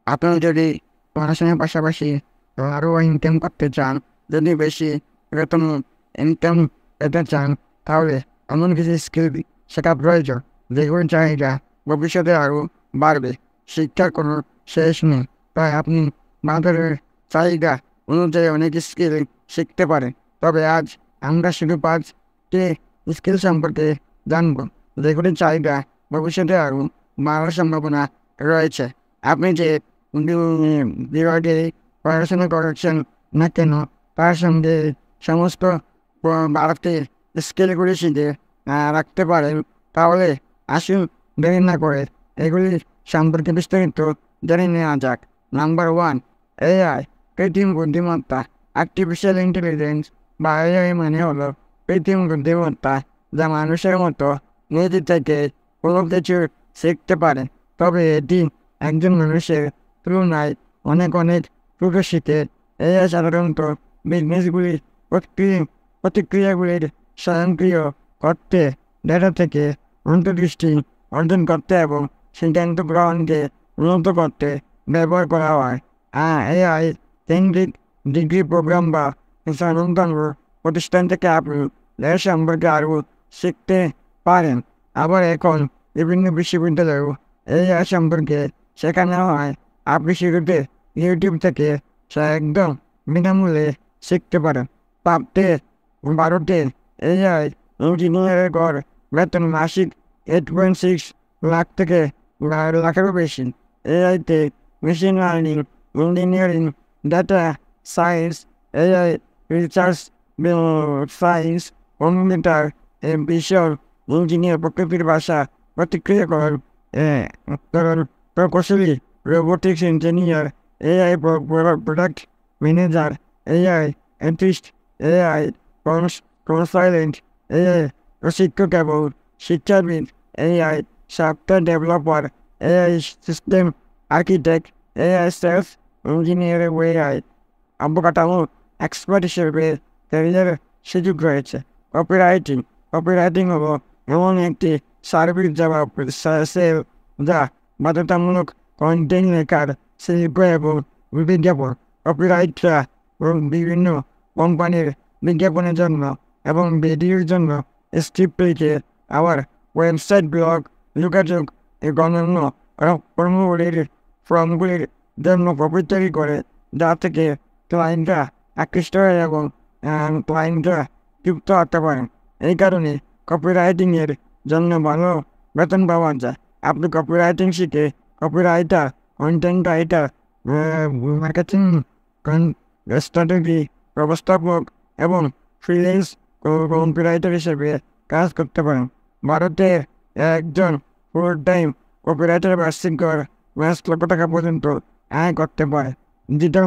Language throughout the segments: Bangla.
আপনি যদি পড়াশোনার পাশাপাশি আরও ইনকাম করতে চান, যদি বেশি বেতন ইনকাম পেতে চান, তাহলে এমন কিছু স্কিল শেখা প্রয়োজন যেগুলোর চাহিদা ভবিষ্যতে আরও বাড়বে। শিক্ষার কোনো শেষ নেই, তাই আপনি বাজারের চাহিদা অনুযায়ী অনেক স্কিল শিখতে পারেন। তবে আজ আমরা শুধু 5টি স্কিল সম্পর্কে জানব যেগুলির চাহিদা ভবিষ্যতে আরও বাড়ার সম্ভাবনা রয়েছে। আপনি যে বিভাগে পড়াশোনা করেছেন না কেন, তার সঙ্গে সমস্ত বাড়াতে স্কিলগুলি শিখে রাখতে পারেন। তাহলে আসুন দেরি না করে এগুলি সম্পর্কে বিস্তারিত জেনে নেওয়া যাক। নাম্বার 1, এআই, কৃত্রিম বুদ্ধিমত্তা। আর্টিফিশিয়াল ইন্টেলিজেন্স বা এআই মানে হলো কৃত্রিম বুদ্ধিমত্তা, যা মানুষের মতো নিজে থেকে কোনো কিছু শিখতে পারে। তবে এটি একজন মানুষের তুলনায় অনেক অনেক দ্রুত শিখে। এআই সাধারণত বিজনেসগুলির প্রতিক্রিয়াগুলির স্বয়ংক্রিয় করতে, ডেটা থেকে অন্তর্দৃষ্টি অর্জন করতে এবং সিদ্ধান্ত গ্রহণকে উন্নত করতে ব্যবহার করা হয়। এআই কেন্দ্রিক ডিগ্রি প্রোগ্রাম বা স্বনামধন্য প্রতিষ্ঠান থেকে আপনি এর সম্পর্কে আরও শিখতে পারেন। আবার এখন বিভিন্ন বিশ্ববিদ্যালয়েও এআই সম্পর্কে শেখানো হয়। আপনি শুরুতে ইউটিউব থেকে একদম বিনামূল্যে শিখতে পারেন। ভারতে 12টি এআই ইঞ্জিনিয়ারের গড় বেতন মাসিক 8.6 লাখ থেকে লাখেরও বেশি। এআইতে machine learning, engineering, data science, AI research science, computer vision engineer, প্রকৃতির ভাষা প্রতিক্রিয়াকরণ প্রকৌশলী, robotics engineer, AI product manager, AI এন্টিস্ট, এআই কনসালটেন্ট, এআই প্রশিক্ষক এবং শিক্ষাবিদ, AI software developer, AI system architect, AI sales engineer, AI অবকাঠামো এক্সপার্ট হিসেবে ক্যারিয়ার সুযোগ রয়েছে। কপিরাইটিং হলো এমন একটি সার্ভিস যা বাধ্যতামূলক কন্টেন্ট লেখার শিল্প এবং বিজ্ঞাপন। কপিরাইটরা বিভিন্ন কোম্পানির বিজ্ঞাপনের জন্য এবং ভিডিওর জন্য স্ক্রিপ্ট লিখে আবার ওয়েবসাইট, ব্লগ, যোগাযোগ গণন্য কর্মগুলির ফর্মগুলির জন্য কপি তৈরি করে, যা থেকে ক্লায়েন্টরা আকৃষ্ট হয় এবং ক্লায়েন্টরা যুক্ত হতে পারেন। এই কারণে কপিরাইটিংয়ের জন্য ভালো বেতন পাওয়া যায়। আপনি কপিরাইটিং শিখে copywriter, content writer, marketing strategy ব্যবস্থাপক এবং ফ্রিল্যান্স কপিরাইটার হিসেবে কাজ করতে পারেন। ভারতে একজন ফুল টাইম কপিরাইটার বার্ষিক গড় 5 লক্ষ টাকা পর্যন্ত আয় করতে পারে। ডিজিটাল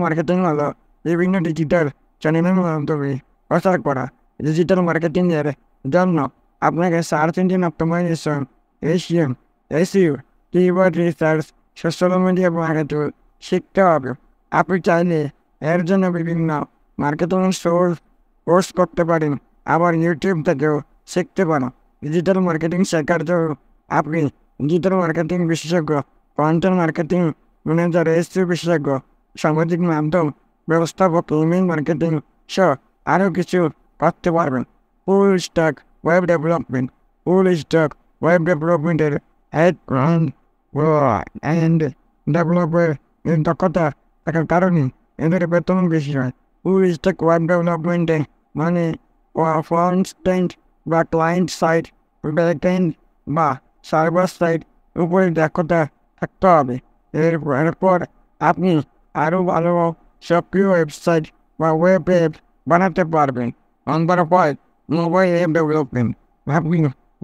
মার্কেটিং হলো বিভিন্ন ডিজিটাল চ্যানেলের মাধ্যমে প্রচার করা। ডিজিটাল মার্কেটিংয়ের জন্য আপনাকে search engine optimisation, SEO, keyword research, social media marketing শিখতে হবে। আপনি চাইলে এর জন্য বিভিন্ন মার্কেটিং কোর্স করতে পারেন, আবার ইউটিউব থেকেও শিখতে পারেন। ডিজিটাল মার্কেটিং শেখার জন্য আপনি ডিজিটাল মার্কেটিং বিশেষজ্ঞ, কন্টেন্ট মার্কেটিং ম্যানেজার, এসইও বিশেষজ্ঞ, সামাজিক মাধ্যম ব্যবস্থাপক, ইমেল মার্কেটিং সহ আরও কিছু করতে পারবেন। ফুল স্ট্যাক ওয়েব ডেভেলপমেন্টের অ্যান্ড ডেভেলপের দক্ষতা থাকার কারণে এদের বেতন বেশি হয়। ফুল স্ট্যাক ওয়েব ডেভেলপমেন্টে মানে ফ্রন্ট এন্ড বা ক্লায়েন্ট সাইড, ব্যাকএন্ড বা সার্ভার সাইড উপরে দক্ষতা থাকতে হবে। এরপর আপনি আরও ভালো সক্রিয় ওয়েবসাইট বা ওয়েব অ্যাপ বানাতে পারবেন। Number 5, mobile app development. আপনি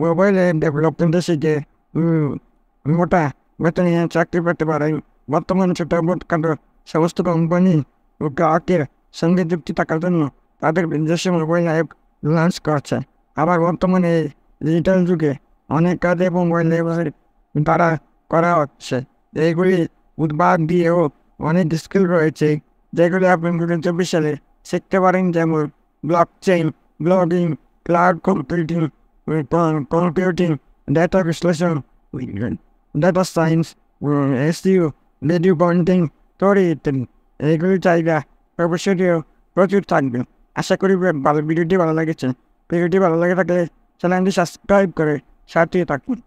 মোবাইল অ্যাপ ডেভেলপমেন্টে শিখে মোটা বেতনে চাকরি পেতে পারেন। বর্তমানে ছোটখাটো সমস্ত কোম্পানি ও গ্রাহকের সঙ্গে যুক্তি থাকার জন্য তাদের নিজস্ব মোবাইল অ্যাপ লঞ্চ করছে। আবার বর্তমানে ডিজিটাল যুগে অনেক কাজ এবং মোবাইল অ্যাপের দ্বারা করা হচ্ছে। এইগুলি উদ্ভাগ দিয়েও অনেক স্কিল রয়েছে যেগুলি আপনি 2024 সালে শিখতে পারেন, যেমন blockchain, blogging, cloud computing, data বিশ্লেষণ, data science, SEO, video content তৈরি ইত্যাদি। এইগুলি চাহিদা অবশ্যই প্রচুর থাকবে। আশা করি ভিডিওটি ভালো লেগেছে। ভিডিওটি ভালো লেগে থাকলে চ্যানেলটি সাবস্ক্রাইব করে সাথে থাকুন।